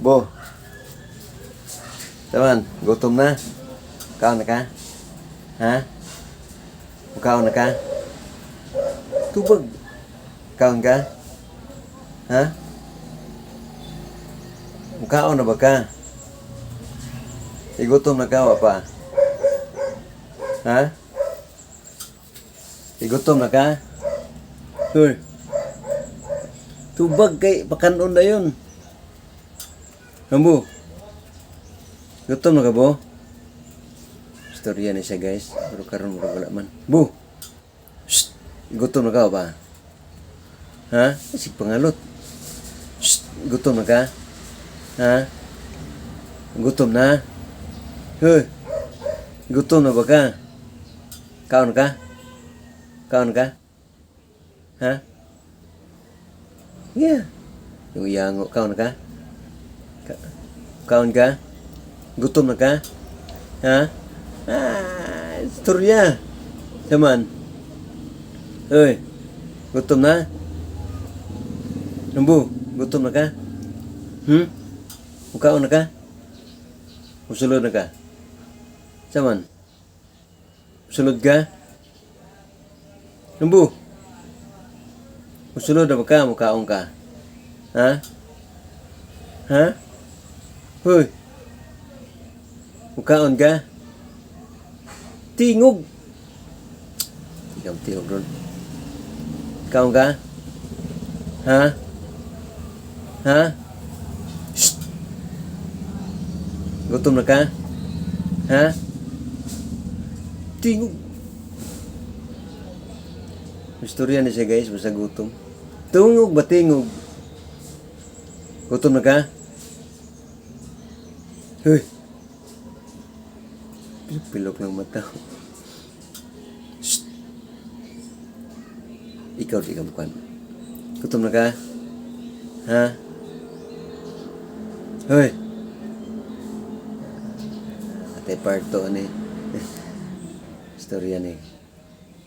Bo, teman, gutom na. Kaon na ka? Ha? Kaon na ka? Tubag. Kaon ka? Ha? Kaon na ba ka? Igutom na ka pa? Ha? Igutom na ka? Hoy. Tubag kay pakanon na yun. Ambo. Gutom na ka, bo? Istorya ni siya, guys. Pero karon wala man. Bo. Shh. Gutom na ka ba? Ha? Isig pangalot. Shh. Gutom na ka? Ha? Gutom na? Hoy. Gutom na ba ka? Kaon ka? Kaon ka? Ha? Yeah. Yung yango. Kaon ka? Kaon ka? Gutom na ka? Ha? Istorya. Saman. Hoy. Gutom na? Nambu, gutom na ka? Kaon na ka? Usulod na ka? Saman. Usulod ka? Nambu. Usulod na ba ka? Mukaon ka? Ha? Ha? Hoy. Mukaon ka? Tingog. Tingog ron. Kaon ka? Ha? Ha? Shh. Gutom na ka? Ha? Tingog. Istorya na siya, guys, basta gutom. Tungog ba tingog? Gutom na ka? Hoy. Pilok ng mata. Shh. Ikaw, di ka bukan. Gutom na ka? Ha? Hoy. Ate parto ni. Istorya ni.